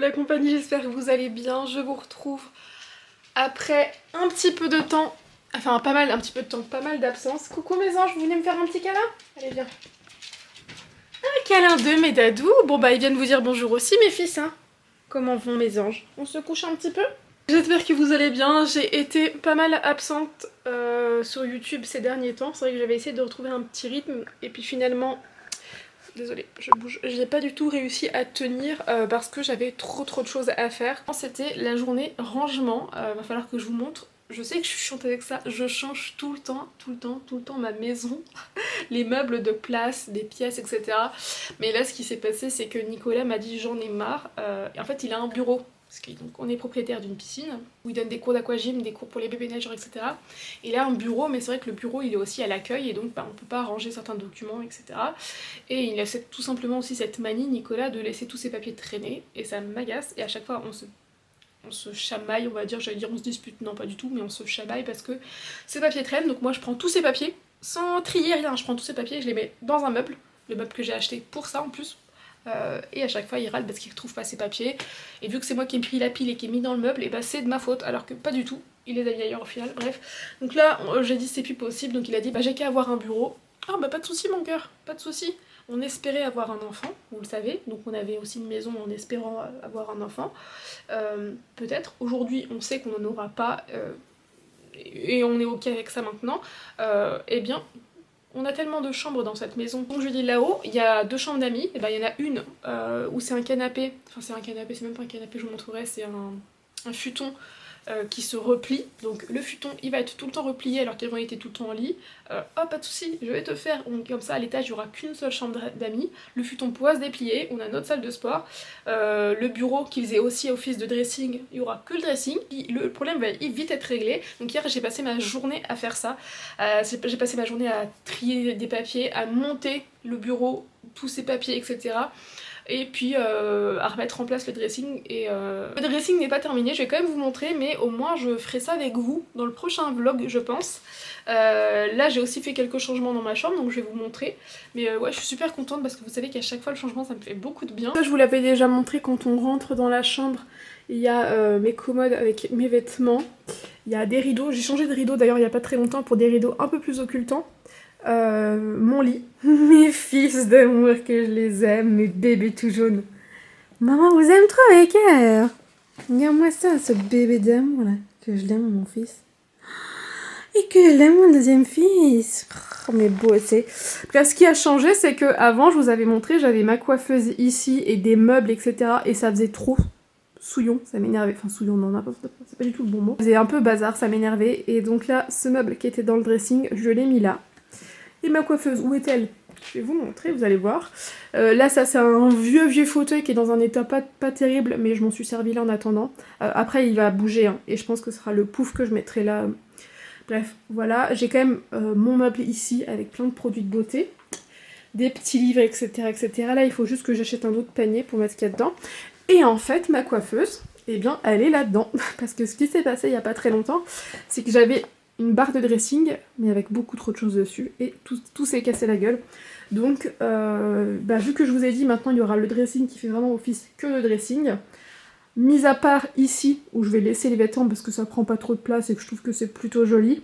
la compagnie, j'espère que vous allez bien. Je vous retrouve après un petit peu de temps, enfin pas mal d'absence. Coucou mes anges, vous venez me faire un petit câlin? Allez viens. Un câlin de mes dadous. Bon bah ils viennent vous dire bonjour aussi mes fils hein. Comment vont mes anges? On se couche un petit peu? J'espère que vous allez bien. J'ai été pas mal absente sur YouTube ces derniers temps. C'est vrai que j'avais essayé de retrouver un petit rythme et puis finalement... Désolée, je bouge. J'ai pas du tout réussi à tenir parce que j'avais trop de choses à faire. C'était la journée rangement. Va falloir que je vous montre. Je sais que je suis chiante avec ça. Je change tout le temps ma maison. Les meubles de place, des pièces, etc. Mais là, ce qui s'est passé, c'est que Nicolas m'a dit j'en ai marre. Et en fait, il a un bureau. Parce qu'on est propriétaire d'une piscine où il donne des cours d'aquagym, des cours pour les bébés nageurs, etc. Il a un bureau, mais c'est vrai que le bureau il est aussi à l'accueil et donc bah, on peut pas ranger certains documents, etc. Et il a tout simplement aussi cette manie, Nicolas, de laisser tous ses papiers traîner et ça m'agace. Et à chaque fois on se chamaille, on va dire, j'allais dire on se dispute, non pas du tout, mais on se chamaille parce que ces papiers traînent. Donc moi je prends tous ces papiers sans trier rien, je prends tous ces papiers et je les mets dans un meuble, le meuble que j'ai acheté pour ça en plus. Et à chaque fois il râle parce qu'il retrouve pas ses papiers et vu que c'est moi qui ai pris la pile et qui ai mis dans le meuble et bah c'est de ma faute alors que pas du tout, il les a mis ailleurs au final, bref. Donc là j'ai dit c'est plus possible, donc il a dit bah j'ai qu'à avoir un bureau. Ah bah pas de soucis mon cœur, pas de soucis. On espérait avoir un enfant, vous le savez, donc on avait aussi une maison en espérant avoir un enfant. Peut-être, aujourd'hui on sait qu'on n'en aura pas et on est ok avec ça maintenant. Eh bien on a tellement de chambres dans cette maison. Donc je dis là-haut, il y a 2 chambres d'amis. Et ben il y en a une où c'est un canapé. Enfin c'est un canapé, c'est même pas un canapé, je vous montrerai, c'est un futon qui se replie. Donc le futon il va être tout le temps replié alors qu'avant il était tout le temps en lit. Oh pas de soucis, je vais te faire. Donc, comme ça à l'étage il n'y aura qu'une seule chambre d'amis. Le futon pourra se déplier, on a notre salle de sport. Le bureau qui faisait aussi office de dressing, il n'y aura que le dressing. Le problème va vite être réglé. Donc hier j'ai passé ma journée à faire ça. J'ai passé ma journée à trier des papiers, à monter le bureau, tous ces papiers, etc. Et puis à remettre en place le dressing. Et le dressing n'est pas terminé, je vais quand même vous montrer, mais au moins je ferai ça avec vous dans le prochain vlog je pense. Là j'ai aussi fait quelques changements dans ma chambre donc je vais vous montrer. Mais ouais je suis super contente parce que vous savez qu'à chaque fois le changement ça me fait beaucoup de bien. Ça je vous l'avais déjà montré, quand on rentre dans la chambre il y a mes commodes avec mes vêtements. Il y a des rideaux, j'ai changé de rideau d'ailleurs il n'y a pas très longtemps pour des rideaux un peu plus occultants. Mon lit, mes fils d'amour que je les aime, mes bébés tout jaunes. Maman vous aime trop mes cœurs. Regarde-moi ça, ce bébé d'amour là, que je l'aime mon fils. Et que je l'aime mon deuxième fils. Oh, mais beau c'est. Bref, ce qui a changé c'est que avant je vous avais montré, j'avais ma coiffeuse ici et des meubles etc. Et ça faisait trop souillon, ça m'énervait. Enfin souillon non, c'est pas du tout le bon mot. Ça faisait un peu bazar, ça m'énervait. Et donc là, ce meuble qui était dans le dressing, je l'ai mis là. Et ma coiffeuse, où est-elle? Je vais vous montrer, vous allez voir. Là, ça c'est un vieux fauteuil qui est dans un état pas terrible, mais je m'en suis servi là en attendant. Après, il va bouger, hein, et je pense que ce sera le pouf que je mettrai là. Bref, voilà. J'ai quand même mon meuble ici, avec plein de produits de beauté. Des petits livres, etc., etc. Là, il faut juste que j'achète un autre panier pour mettre ce qu'il y a dedans. Et en fait, ma coiffeuse, eh bien, elle est là-dedans. Parce que ce qui s'est passé il n'y a pas très longtemps, c'est que j'avais une barre de dressing, mais avec beaucoup trop de choses dessus, et tout s'est cassé la gueule. Donc, vu que je vous ai dit, maintenant il y aura le dressing qui fait vraiment office que le dressing, mis à part ici, où je vais laisser les vêtements parce que ça prend pas trop de place et que je trouve que c'est plutôt joli,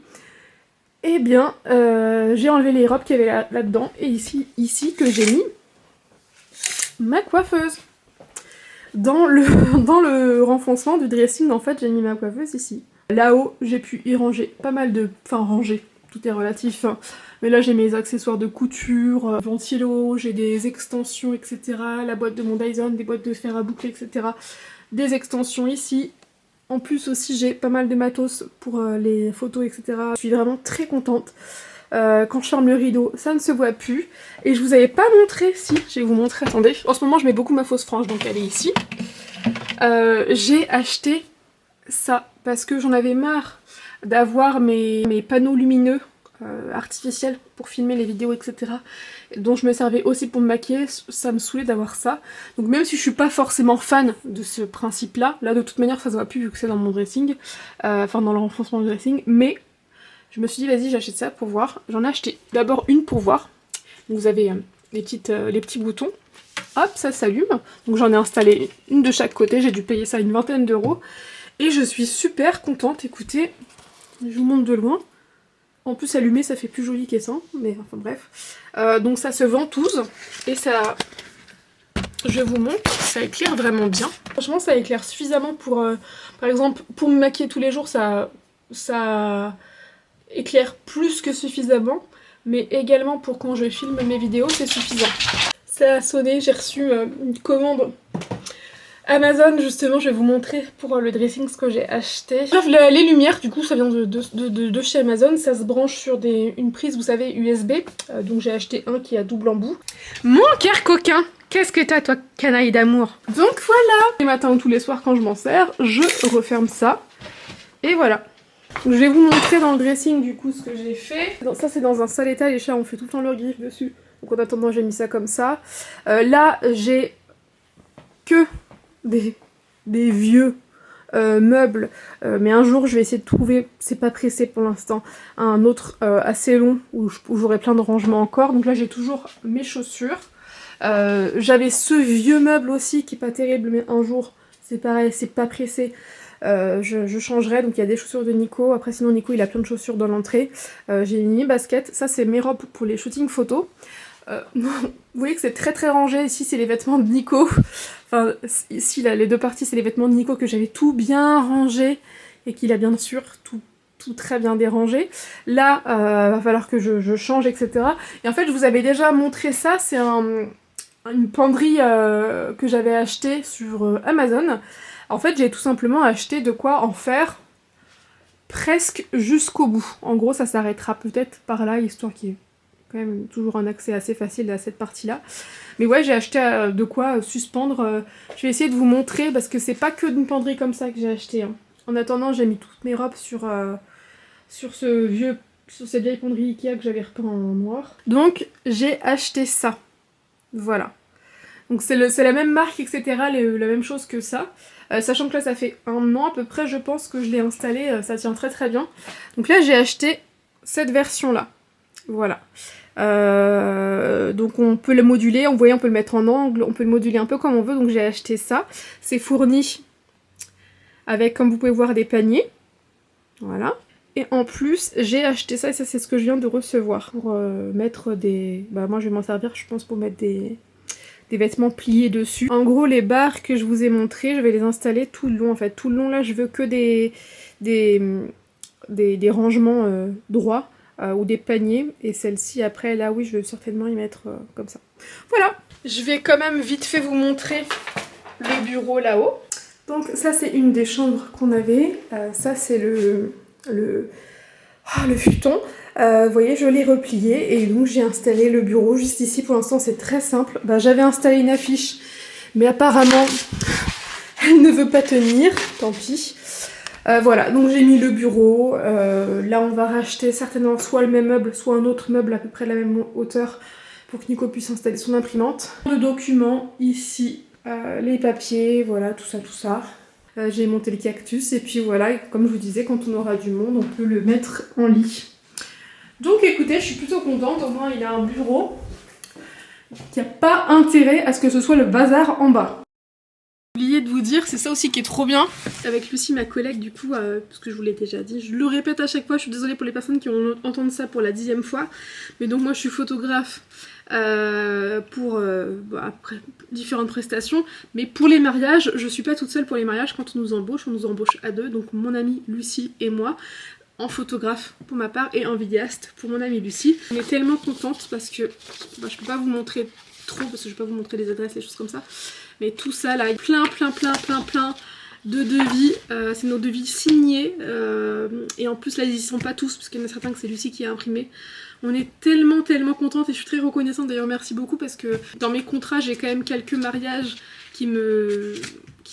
eh bien, j'ai enlevé les robes qu'il y avait là-dedans, et ici que j'ai mis ma coiffeuse. Dans le renfoncement du dressing, en fait, j'ai mis ma coiffeuse ici. Là-haut, j'ai pu y ranger pas mal de... Enfin, ranger, tout est relatif. Hein. Mais là, j'ai mes accessoires de couture, ventilo, j'ai des extensions, etc. La boîte de mon Dyson, des boîtes de fer à boucler, etc. Des extensions ici. En plus aussi, j'ai pas mal de matos pour les photos, etc. Je suis vraiment très contente. Quand je ferme le rideau, ça ne se voit plus. Et je vous avais pas montré, si, je vais vous montrer, attendez. En ce moment, je mets beaucoup ma fausse frange, donc elle est ici. J'ai acheté ça parce que j'en avais marre d'avoir mes panneaux lumineux artificiels pour filmer les vidéos, etc. dont je me servais aussi pour me maquiller, ça me saoulait d'avoir ça. Donc même si je suis pas forcément fan de ce principe-là, là de toute manière ça se voit plus vu que c'est dans mon dressing, enfin dans le renfoncement du dressing, mais je me suis dit vas-y j'achète ça pour voir. J'en ai acheté d'abord une pour voir. Donc vous avez les petits boutons. hop, ça s'allume. Donc j'en ai installé une de chaque côté, j'ai dû payer ça une vingtaine d'euros. Et je suis super contente, écoutez, je vous montre de loin. En plus allumé ça fait plus joli qu'essaim, mais enfin bref. Donc ça se ventouse et ça... Je vous montre, ça éclaire vraiment bien. Franchement ça éclaire suffisamment pour... par exemple pour me maquiller tous les jours ça éclaire plus que suffisamment. Mais également pour quand je filme mes vidéos c'est suffisant. Ça a sonné, j'ai reçu une commande Amazon, justement je vais vous montrer pour le dressing ce que j'ai acheté. Bref, les lumières du coup ça vient de chez Amazon, ça se branche sur une prise vous savez USB, donc j'ai acheté un qui a double embout. Mon cœur coquin, qu'est-ce que t'as toi canaille d'amour? Donc voilà, les matins ou tous les soirs quand je m'en sers, je referme ça et voilà. Je vais vous montrer dans le dressing du coup ce que j'ai fait. Ça c'est dans un sale état, les chats ont fait tout le temps leur griffe dessus. Donc en attendant j'ai mis ça comme ça. Là j'ai que des vieux meubles. Mais un jour je vais essayer de trouver, c'est pas pressé pour l'instant, un autre assez long où j'aurai plein de rangements encore. Donc là j'ai toujours mes chaussures. J'avais ce vieux meuble aussi qui est pas terrible mais un jour c'est pareil, c'est pas pressé. Je changerai, donc il y a des chaussures de Nico, après sinon Nico il a plein de chaussures dans l'entrée. J'ai une mini basket, ça c'est mes robes pour les shootings photos. Vous voyez que c'est très très rangé, ici c'est les vêtements de Nico, enfin ici là, les deux parties c'est les vêtements de Nico que j'avais tout bien rangé et qu'il a bien sûr tout très bien dérangé. Là va falloir que je change etc. Et en fait je vous avais déjà montré ça, c'est une penderie que j'avais achetée sur Amazon. En fait j'ai tout simplement acheté de quoi en faire presque jusqu'au bout. En gros ça s'arrêtera peut-être par là, histoire qu'il y ait quand même toujours un accès assez facile à cette partie là. Mais ouais j'ai acheté de quoi suspendre. Je vais essayer de vous montrer parce que c'est pas que d'une penderie comme ça que j'ai acheté. Hein. En attendant j'ai mis toutes mes robes sur cette vieille penderie Ikea que j'avais repeint en noir. Donc j'ai acheté ça. Voilà. Donc c'est la même marque etc. La même chose que ça. Sachant que là ça fait un an à peu près je pense que je l'ai installé, ça tient très très bien. Donc là j'ai acheté cette version là. Voilà. Donc on peut le moduler, vous voyez on peut le mettre en angle, on peut le moduler un peu comme on veut, donc j'ai acheté ça. C'est fourni avec, comme vous pouvez voir, des paniers. Voilà. Et en plus j'ai acheté ça, et ça c'est ce que je viens de recevoir. Pour mettre des... Bah moi je vais m'en servir je pense pour mettre des vêtements pliés dessus. En gros les barres que je vous ai montrées, je vais les installer tout le long en fait. Tout le long là je veux que des rangements droits. Ou des paniers, et celle-ci après là oui je vais certainement y mettre comme ça. Voilà, je vais quand même vite fait vous montrer le bureau là-haut. Donc ça c'est une des chambres qu'on avait, ça c'est le futon. Vous voyez je l'ai replié et donc j'ai installé le bureau juste ici. Pour l'instant c'est très simple, j'avais installé une affiche mais apparemment elle ne veut pas tenir, tant pis. Voilà, donc j'ai mis le bureau, là on va racheter certainement soit le même meuble, soit un autre meuble à peu près de la même hauteur pour que Nico puisse installer son imprimante. Le document, ici, les papiers, voilà, tout ça. J'ai monté le cactus et puis voilà, comme je vous disais, quand on aura du monde, on peut le mettre en lit. Donc écoutez, je suis plutôt contente, au moins il a un bureau qui n'a pas intérêt à ce que ce soit le bazar en bas. J'ai oublié de vous dire, c'est ça aussi qui est trop bien avec Lucie, ma collègue du coup, parce que je vous l'ai déjà dit, je le répète à chaque fois, je suis désolée pour les personnes qui ont entendu ça pour la 10e fois, mais donc moi je suis photographe pour après, différentes prestations, mais pour les mariages, je suis pas toute seule pour les mariages. Quand on nous embauche à deux, donc mon amie Lucie et moi, en photographe pour ma part et en vidéaste pour mon amie Lucie. On est tellement contente parce que je peux pas vous montrer trop, parce que je peux pas vous montrer les adresses, les choses comme ça, mais tout ça là, plein de devis, c'est nos devis signés, et en plus là ils y sont pas tous parce qu'il y en a certains que c'est Lucie qui a imprimé. On est tellement contente et je suis très reconnaissante, d'ailleurs merci beaucoup, parce que dans mes contrats j'ai quand même quelques mariages qui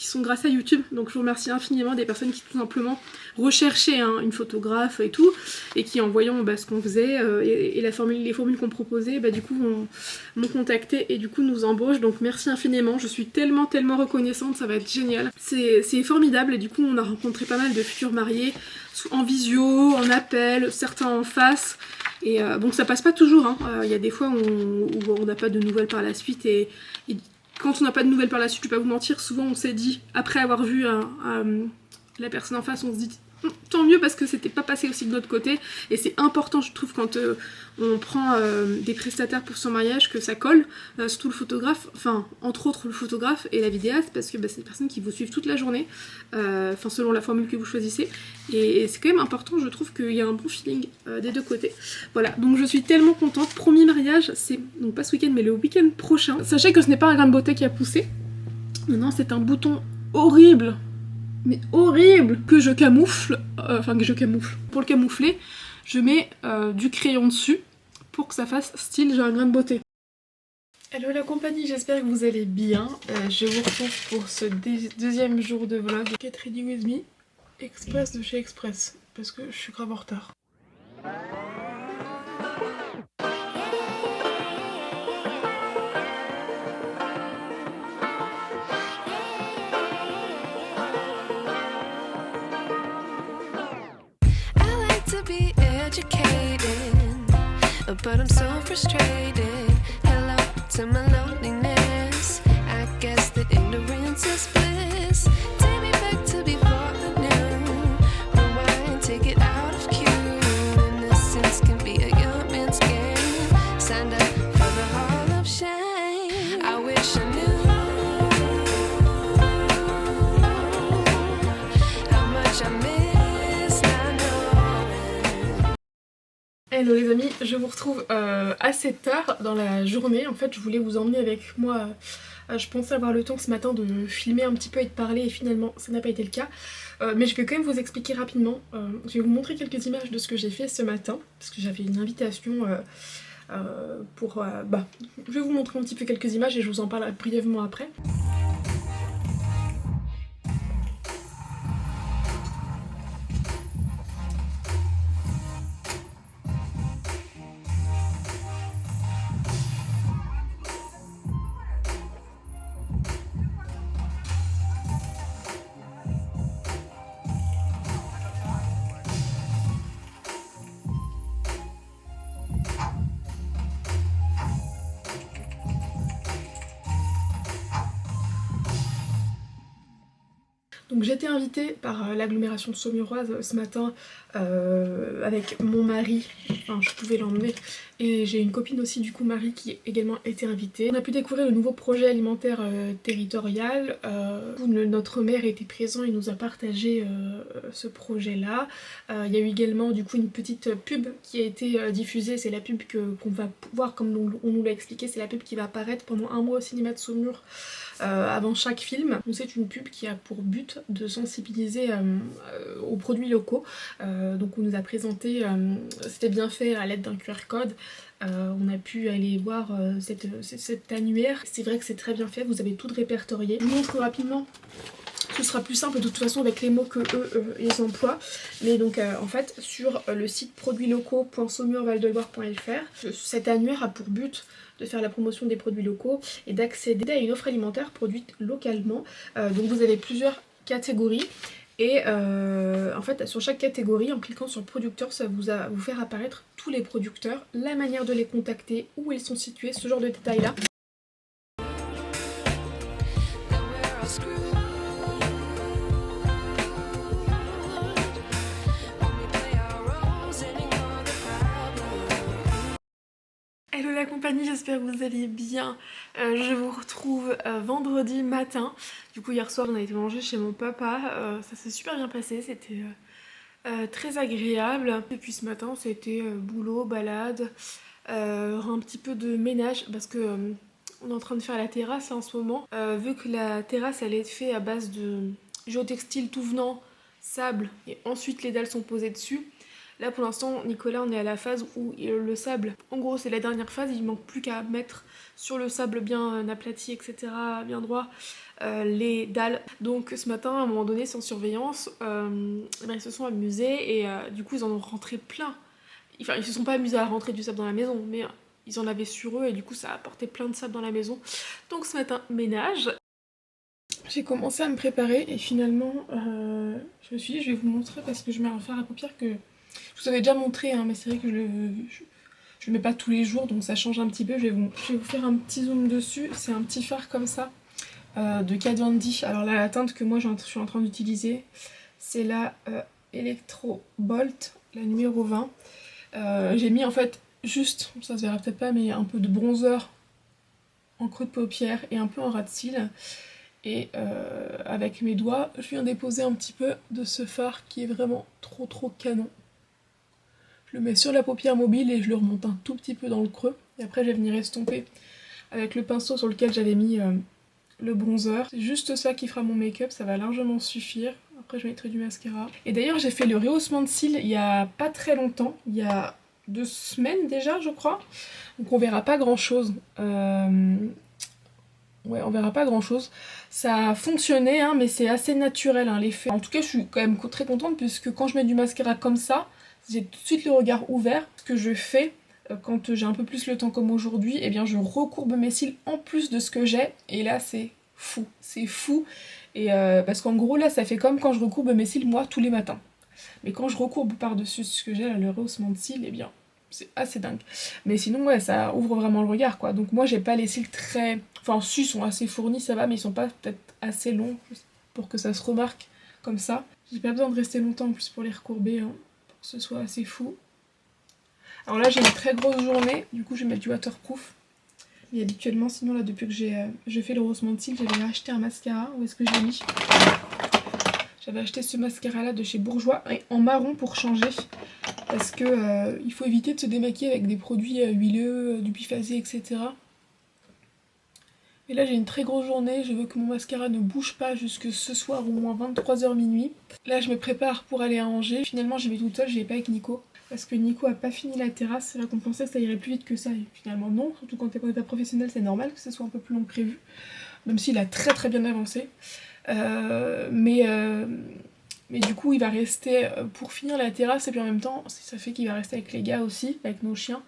sont grâce à YouTube, donc je vous remercie infiniment des personnes qui tout simplement recherchaient une photographe et tout, et qui en voyant ce qu'on faisait et les formules qu'on proposait, du coup m'ont contacté et du coup nous embauchent, donc merci infiniment, je suis tellement reconnaissante, ça va être génial, c'est formidable. Et du coup on a rencontré pas mal de futurs mariés en visio, en appel, certains en face, et bon ça passe pas toujours, il y a des fois où on n'a pas de nouvelles par la suite, et quand on n'a pas de nouvelles par la suite, je vais pas vous mentir, souvent on s'est dit, après avoir vu la personne en face, on se dit tant mieux parce que c'était pas passé aussi de notre côté, et c'est important je trouve quand on prend des prestataires pour son mariage que ça colle, surtout le photographe, enfin entre autres le photographe et la vidéaste, parce que c'est des personnes qui vous suivent toute la journée, enfin selon la formule que vous choisissez, et c'est quand même important, je trouve qu'il y a un bon feeling des deux côtés. Voilà, donc je suis tellement contente. Premier mariage, c'est donc pas ce week-end mais le week-end prochain. Sachez que ce n'est pas un grain de beauté qui a poussé, non, c'est un bouton horrible, mais horrible, que je camoufle, pour le camoufler, je mets du crayon dessus pour que ça fasse style j'ai un grain de beauté. Hello la compagnie, j'espère que vous allez bien. Je vous retrouve pour ce deuxième jour de vlog Get Ready With Me Express de chez Express, parce que je suis grave en retard. But I'm so frustrated. Hello to my loneliness. I guess that ignorance is bliss. Take me back to before I knew. Rewind, take it out of cue. Innocence can be a young man's game. Signed up for the hall of shame. I wish I knew how much I miss. I know. Hello les amis, je vous retrouve assez tard dans la journée. En fait je voulais vous emmener avec moi, je pensais avoir le temps ce matin de filmer un petit peu et de parler, et finalement ça n'a pas été le cas. Mais je vais quand même vous expliquer rapidement, je vais vous montrer quelques images de ce que j'ai fait ce matin, parce que j'avais une invitation pour... je vais vous montrer un petit peu quelques images et je vous en parle brièvement après. Donc j'ai été invitée par l'agglomération de Saumuroise ce matin avec mon mari, enfin je pouvais l'emmener, et j'ai une copine aussi du coup Marie qui a également été invitée. On a pu découvrir le nouveau projet alimentaire territorial, où notre maire était présent et nous a partagé ce projet là. Il y a eu également du coup une petite pub qui a été diffusée, c'est la pub qu'on va voir comme on nous l'a expliqué, c'est la pub qui va apparaître pendant un mois au cinéma de Saumur. Avant chaque film. C'est une pub qui a pour but de sensibiliser aux produits locaux. Donc on nous a présenté, c'était bien fait à l'aide d'un QR code. On a pu aller voir cet annuaire. C'est vrai que c'est très bien fait, vous avez tout répertorié. Je vous montre rapidement. Ce sera plus simple de toute façon avec les mots que eux ils emploient. Mais donc en fait sur le site produitslocaux.saumurvaldeloire.fr, cet annuaire a pour but de faire la promotion des produits locaux et d'accéder à une offre alimentaire produite localement. Donc vous avez plusieurs catégories. Et en fait sur chaque catégorie, en cliquant sur producteur, ça va vous faire apparaître tous les producteurs, la manière de les contacter, où ils sont situés, ce genre de détails là. Hello la compagnie, j'espère que vous allez bien. Je vous retrouve vendredi matin. Du coup hier soir on a été manger chez mon papa, ça s'est super bien passé, c'était très agréable. Et puis ce matin c'était boulot, balade, un petit peu de ménage parce que on est en train de faire la terrasse là, en ce moment. Vu que la terrasse elle est faite à base de géotextile tout venant, sable, et ensuite les dalles sont posées dessus. Là pour l'instant Nicolas on est à la phase où le sable, en gros c'est la dernière phase, il manque plus qu'à mettre sur le sable bien aplati etc, bien droit, les dalles. Donc ce matin à un moment donné sans surveillance, ils se sont amusés et du coup ils en ont rentré plein. Enfin ils se sont pas amusés à rentrer du sable dans la maison, mais ils en avaient sur eux et du coup ça a apporté plein de sable dans la maison. Donc ce matin ménage. J'ai commencé à me préparer et finalement je me suis dit je vais vous montrer parce que je mets un fard à paupières que je vous avais déjà montré, hein, mais c'est vrai que Je le mets pas tous les jours, donc ça change un petit peu. Je vais vous faire un petit zoom dessus. C'est un petit fard comme ça, de Kat Von D. Alors là, la teinte que moi je suis en train d'utiliser, c'est la Electro Bolt, la numéro 20. J'ai mis en fait juste, ça se verra peut-être pas, mais un peu de bronzer en creux de paupière et un peu en ras de cils. Et avec mes doigts, je viens déposer un petit peu de ce fard qui est vraiment trop canon. Je le mets sur la paupière mobile et je le remonte un tout petit peu dans le creux. Et après, je vais venir estomper avec le pinceau sur lequel j'avais mis le bronzer. C'est juste ça qui fera mon make-up, ça va largement suffire. Après, je mettrai du mascara. Et d'ailleurs, j'ai fait le rehaussement de cils il y a pas très longtemps. Il y a 2 semaines déjà, je crois. Donc on verra pas grand-chose. Ouais, on verra pas grand chose. Ça a fonctionné, hein, mais c'est assez naturel hein, l'effet. En tout cas, je suis quand même très contente puisque quand je mets du mascara comme ça, j'ai tout de suite le regard ouvert. Ce que je fais quand j'ai un peu plus le temps comme aujourd'hui, eh bien je recourbe mes cils en plus de ce que j'ai. Et là, c'est fou. C'est fou. Et parce qu'en gros, là, ça fait comme quand je recourbe mes cils, moi, tous les matins. Mais quand je recourbe par-dessus ce que j'ai, là, le rehaussement de cils, eh bien, c'est assez dingue. Mais sinon, ouais, ça ouvre vraiment le regard, quoi. Donc moi, j'ai pas les cils très... Enfin, si, ils sont assez fournis, ça va, mais ils sont pas peut-être assez longs pour que ça se remarque comme ça. J'ai pas besoin de rester longtemps en plus pour les recourber, hein, pour que ce soit assez fou. Alors là, j'ai une très grosse journée, du coup, je vais mettre du waterproof. Mais habituellement, sinon, là, depuis que j'ai fait le rehaussement de cils, j'avais acheté un mascara. Où est-ce que je l'ai mis ? J'avais acheté ce mascara là de chez Bourjois en marron pour changer parce que il faut éviter de se démaquiller avec des produits huileux, du biphasé, etc. Et là j'ai une très grosse journée, je veux que mon mascara ne bouge pas jusque ce soir au moins 23h minuit. Là je me prépare pour aller à Angers. Finalement j'y vais toute seule, j'y vais pas avec Nico. Parce que Nico a pas fini la terrasse, c'est là qu'on pensait que ça irait plus vite que ça. Et finalement non, surtout quand t'es pas professionnel, c'est normal que ce soit un peu plus long que prévu. Même s'il a très bien avancé. Mais du coup il va rester pour finir la terrasse et puis en même temps ça fait qu'il va rester avec les gars aussi, avec nos chiens.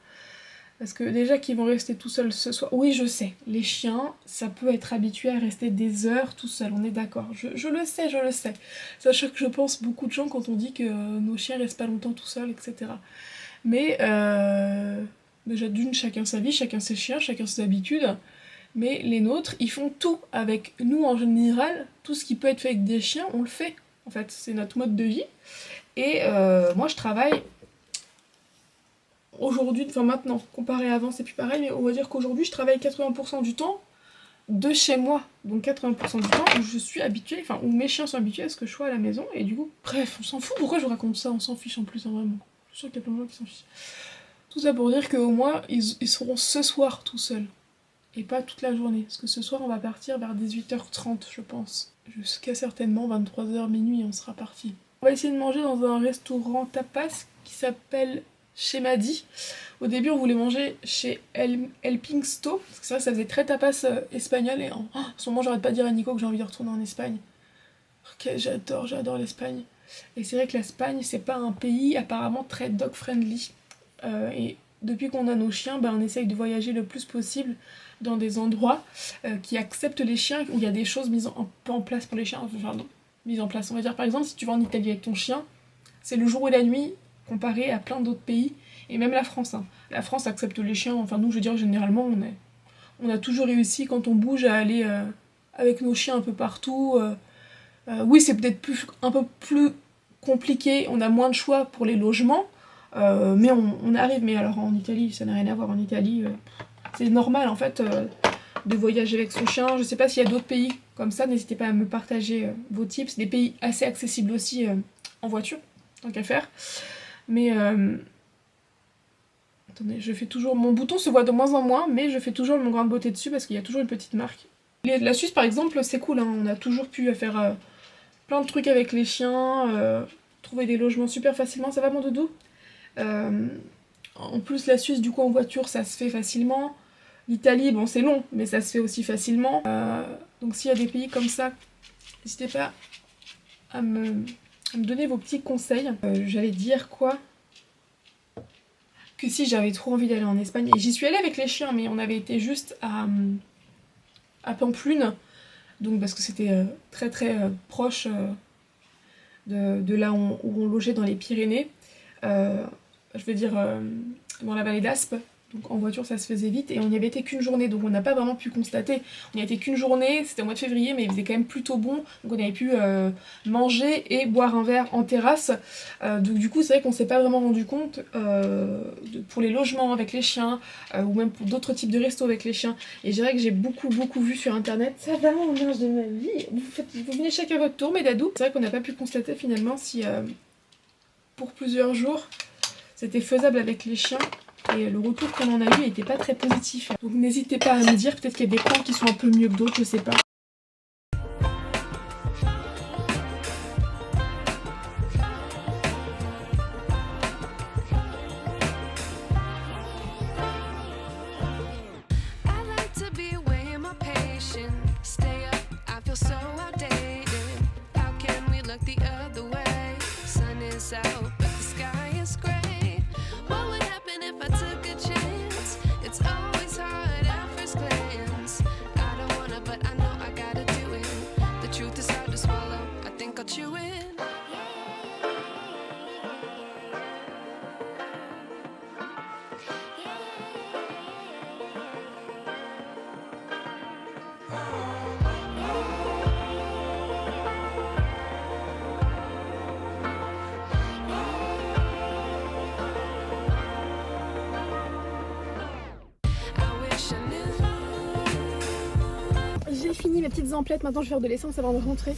Parce que déjà qu'ils vont rester tout seuls ce soir. Oui je sais, les chiens ça peut être habitué à rester des heures tout seuls, on est d'accord. Je le sais. Sachant que je pense beaucoup de gens quand on dit que nos chiens restent pas longtemps tout seuls, etc. Mais déjà d'une, chacun sa vie, chacun ses chiens, chacun ses habitudes. Mais les nôtres, ils font tout avec nous en général. Tout ce qui peut être fait avec des chiens, on le fait. En fait, c'est notre mode de vie. Et moi, je travaille aujourd'hui, enfin maintenant, comparé à avant, c'est plus pareil, mais on va dire qu'aujourd'hui, je travaille 80% du temps de chez moi. Donc 80% du temps où je suis habituée, enfin où mes chiens sont habitués à ce que je sois à la maison. Et du coup, bref, on s'en fout. Pourquoi je vous raconte ça ? On s'en fiche en plus, hein, vraiment. Je suis sûre qu'il y a plein de gens qui s'en fichent. Tout ça pour dire qu'au moins, ils seront ce soir tout seuls. Et pas toute la journée, parce que ce soir on va partir vers 18h30 je pense. Jusqu'à certainement 23h minuit on sera parti. On va essayer de manger dans un restaurant tapas qui s'appelle Chez Madi. Au début on voulait manger chez El Pinksto, parce que c'est vrai que ça faisait très tapas espagnol et en ce moment j'arrête pas de dire à Nico que j'ai envie de retourner en Espagne. Ok, j'adore l'Espagne. Et c'est vrai que l'Espagne c'est pas un pays apparemment très dog friendly. Et depuis qu'on a nos chiens, on essaye de voyager le plus possible dans des endroits qui acceptent les chiens, où il y a des choses mises en place pour les chiens, enfin non, mises en place. On va dire par exemple, si tu vas en Italie avec ton chien, c'est le jour et la nuit comparé à plein d'autres pays, et même la France. Hein. La France accepte les chiens, enfin nous je veux dire généralement on a toujours réussi quand on bouge à aller avec nos chiens un peu partout. Oui c'est peut-être un peu plus compliqué, on a moins de choix pour les logements, mais on arrive. Mais alors en Italie ça n'a rien à voir, en Italie c'est normal en fait de voyager avec son chien. Je sais pas s'il y a d'autres pays comme ça, n'hésitez pas à me partager vos tips. C'est des pays assez accessibles aussi en voiture, tant qu'à faire. Mais attendez, je fais toujours... Mon bouton se voit de moins en moins, mais je fais toujours mon grain de beauté dessus parce qu'il y a toujours une petite marque. La Suisse par exemple, c'est cool, hein. On a toujours pu faire plein de trucs avec les chiens, trouver des logements super facilement. Ça va mon doudou ? En plus la Suisse du coup en voiture ça se fait facilement. L'Italie bon c'est long mais ça se fait aussi facilement. Donc s'il y a des pays comme ça, n'hésitez pas à me donner vos petits conseils. J'allais dire quoi ? Que si j'avais trop envie d'aller en Espagne, et j'y suis allée avec les chiens mais on avait été juste à Pampelune, donc parce que c'était très proche de là où on logeait dans les Pyrénées. Je veux dire dans la vallée d'Aspe, Donc en voiture ça se faisait vite et on n'y avait été qu'une journée, donc on n'a pas vraiment pu constater. On n'y a été qu'une journée, c'était au mois de février, mais il faisait quand même plutôt bon, donc on avait pu manger et boire un verre en terrasse. Donc du coup c'est vrai qu'on s'est pas vraiment rendu compte pour les logements avec les chiens, ou même pour d'autres types de restos avec les chiens. Et je dirais que j'ai beaucoup vu sur internet, ça va on mange de ma vie, vous venez chacun votre tour mes dadous. C'est vrai qu'on n'a pas pu constater finalement si pour plusieurs jours c'était faisable avec les chiens. Et le retour qu'on en a eu n'était pas très positif. Donc n'hésitez pas à me dire, peut-être qu'il y a des coins qui sont un peu mieux que d'autres, je sais pas. I like to be away in my patient. Stay up, I feel so outdated. How can we look the other way? Sun is out, but the sky is gray. What would happen if I took a chance? It's always hard at first glance. I don't wanna, but I know I gotta do it. The truth is hard to swallow. I think I'll chew it. J'ai fini mes petites emplettes, maintenant je vais faire de l'essence avant de rentrer.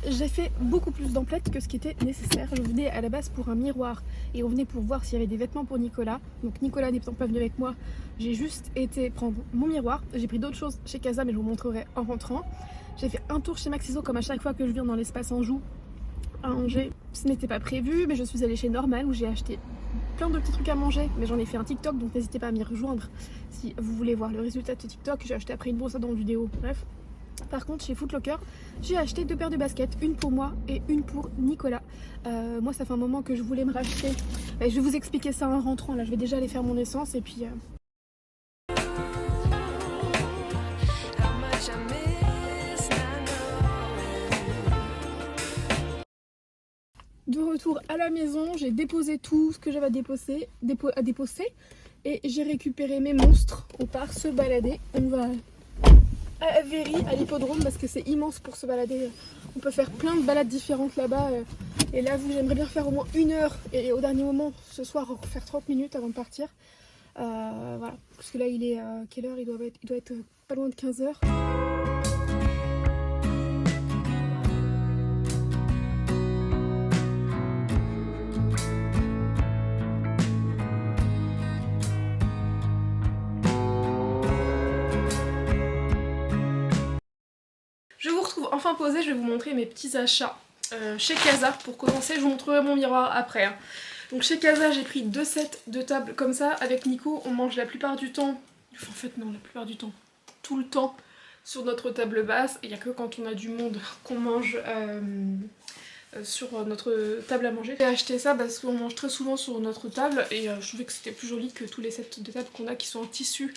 J'ai fait beaucoup plus d'emplettes que ce qui était nécessaire. Je venais à la base pour un miroir et on venait pour voir s'il y avait des vêtements pour Nicolas. Donc Nicolas n'étant pas venu avec moi, j'ai juste été prendre mon miroir. J'ai pris d'autres choses chez Casa mais je vous montrerai en rentrant. J'ai fait un tour chez Maxiso comme à chaque fois que je viens dans l'espace Anjou à Angers. Ce n'était pas prévu mais je suis allée chez Normal où j'ai acheté plein de petits trucs à manger, mais j'en ai fait un TikTok donc n'hésitez pas à m'y rejoindre si vous voulez voir le résultat de ce TikTok. J'ai acheté après une brosse à dents en vidéo, bref. Par contre chez Footlocker j'ai acheté 2 paires de baskets, une pour moi et une pour Nicolas. Moi ça fait un moment que je voulais me racheter, je vais vous expliquer ça en rentrant, là je vais déjà aller faire mon essence et puis How much I miss not knowing. de retour à la maison, j'ai déposé tout ce que j'avais à déposer et j'ai récupéré mes monstres. On part se balader, on va à Véry, à l'hippodrome parce que c'est immense pour se balader. On peut faire plein de balades différentes là-bas et là j'aimerais bien faire au moins 1 heure et au dernier moment ce soir faire 30 minutes avant de partir. Voilà, parce que là il est quelle heure? Il doit être pas loin de 15h. Je vous retrouve enfin posée, je vais vous montrer mes petits achats chez Casa. Pour commencer, je vous montrerai mon miroir après. Hein. Donc chez Casa, j'ai pris 2 sets de tables comme ça. Avec Nico, on mange la plupart du temps, enfin, en fait non, la plupart du temps, tout le temps sur notre table basse. Il n'y a que quand on a du monde qu'on mange sur notre table à manger. J'ai acheté ça parce qu'on mange très souvent sur notre table et je trouvais que c'était plus joli que tous les sets de table qu'on a qui sont en tissu,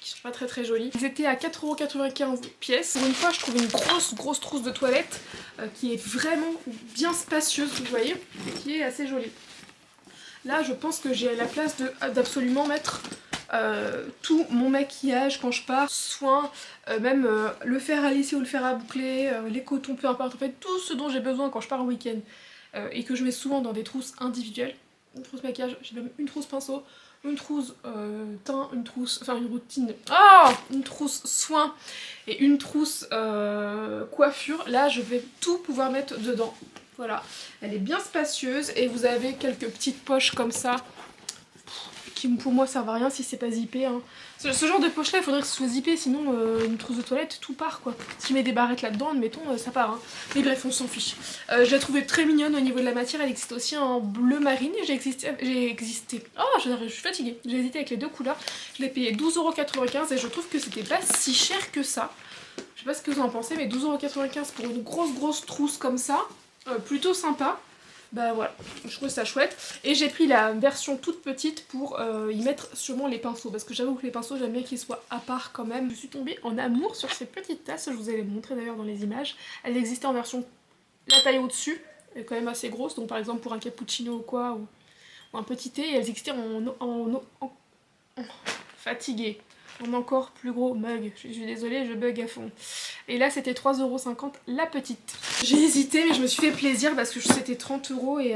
qui sont pas très jolis. Ils étaient à 4,95€ pièce. Pour une fois, je trouve une grosse trousse de toilette qui est vraiment bien spacieuse, vous voyez, qui est assez jolie. Là, je pense que j'ai la place d'absolument mettre tout mon maquillage quand je pars, soin, même le fer à lisser ou le fer à boucler, les cotons, peu importe, en fait tout ce dont j'ai besoin quand je pars en week-end et que je mets souvent dans des trousses individuelles. Une trousse maquillage, j'ai même une trousse pinceau, une trousse teint, une trousse, enfin une routine, une trousse soin et une trousse coiffure. Là je vais tout pouvoir mettre dedans. Voilà, elle est bien spacieuse et vous avez quelques petites poches comme ça qui pour moi servent à rien si c'est pas zippé. Hein. Ce genre de poche là il faudrait que ce soit zippé, sinon une trousse de toilette tout part quoi. Si je mets des barrettes là dedans admettons ça part. Hein. Mais bref on s'en fiche. Je la trouvais très mignonne au niveau de la matière, elle existe aussi en bleu marine et je suis fatiguée. J'ai hésité avec les 2 couleurs. Je l'ai payé 12,95€ et je trouve que c'était pas si cher que ça. Je sais pas ce que vous en pensez mais 12,95€ pour une grosse trousse comme ça, plutôt sympa. Bah voilà, je trouve ça chouette. Et j'ai pris la version toute petite pour y mettre sûrement les pinceaux. Parce que j'avoue que les pinceaux, j'aime bien qu'ils soient à part quand même. Je suis tombée en amour sur ces petites tasses. Je vous ai les montré d'ailleurs dans les images. Elles existaient en version la taille au-dessus. Elle est quand même assez grosse. Donc par exemple pour un cappuccino ou quoi. Ou un petit thé. Et elles existaient en Fatiguée. Un encore plus gros mug. Je suis désolée, je bug à fond. Et là, c'était 3,50€ la petite. J'ai hésité, mais je me suis fait plaisir parce que c'était 30€ et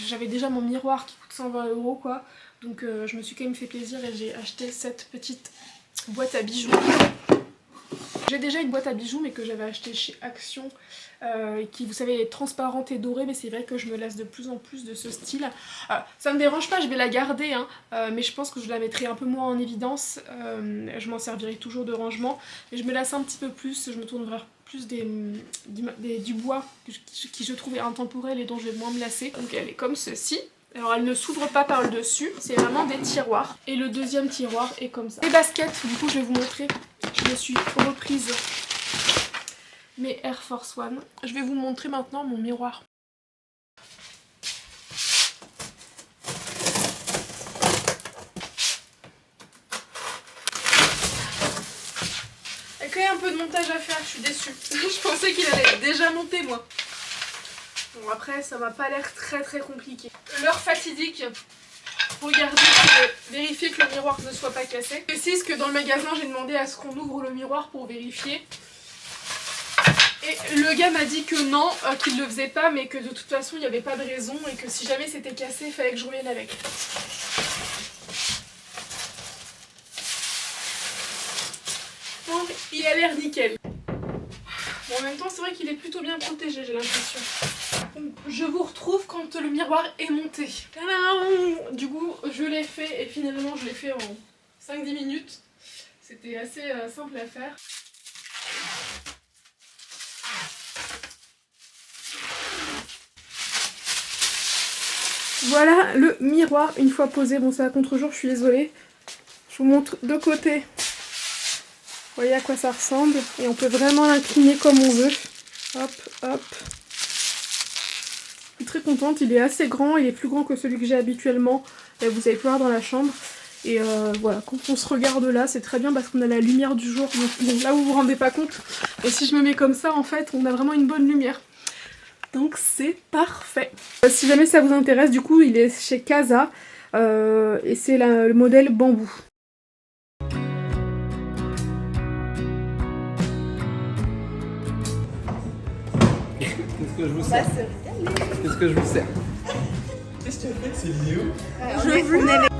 j'avais déjà mon miroir qui coûte 120€ quoi. Donc je me suis quand même fait plaisir et j'ai acheté cette petite boîte à bijoux. J'ai déjà une boîte à bijoux mais que j'avais acheté chez Action qui, vous savez, est transparente et dorée, mais c'est vrai que je me lasse de plus en plus de ce style. Ça me dérange pas, je vais la garder, hein, mais je pense que je la mettrai un peu moins en évidence. Je m'en servirai toujours de rangement, mais je me lasse un petit peu plus, je me tourne vers plus du bois qui je trouve est intemporel et dont je vais moins me lasser. Donc elle est comme ceci. Alors elle ne s'ouvre pas par le dessus, c'est vraiment des tiroirs. Et le deuxième tiroir est comme ça. Les baskets, du coup je vais vous montrer. Je me suis reprise mes Air Force One. Je vais vous montrer maintenant mon miroir. Il y a quand même un peu de montage à faire, je suis déçue. Je pensais qu'il allait être déjà monté moi. Bon après ça m'a pas l'air très compliqué. L'heure fatidique. Regardez pour vérifier que le miroir ne soit pas cassé. Je précise que dans le magasin j'ai demandé à ce qu'on ouvre le miroir pour vérifier. Et le gars m'a dit que non, qu'il ne le faisait pas, mais que de toute façon il n'y avait pas de raison et que si jamais c'était cassé, il fallait que je revienne avec. Bon, il a l'air nickel. Bon, en même temps c'est vrai qu'il est plutôt bien protégé, j'ai l'impression. Je vous retrouve quand le miroir est monté. Tadam! Du coup je l'ai fait et finalement je l'ai fait en 5-10 minutes. C'était assez simple à faire. Voilà le miroir une fois posé. Bon c'est à contre-jour, je suis désolée. Je vous montre de côté. Vous voyez à quoi ça ressemble. Et on peut vraiment l'incliner comme on veut. Hop, hop. Je suis très contente, il est assez grand, il est plus grand que celui que j'ai habituellement. Et vous allez pouvoir dans la chambre. Et voilà, quand on se regarde là, c'est très bien parce qu'on a la lumière du jour. Donc bon, là vous vous rendez pas compte. Et si je me mets comme ça, en fait, on a vraiment une bonne lumière. Donc c'est parfait. Si jamais ça vous intéresse, du coup, il est chez Casa. Et c'est le modèle bambou. Qu'est-ce que je vous sers? Qu'est-ce que je vous sers? Qu'est-ce que tu fais? C'est vidéo. Je vous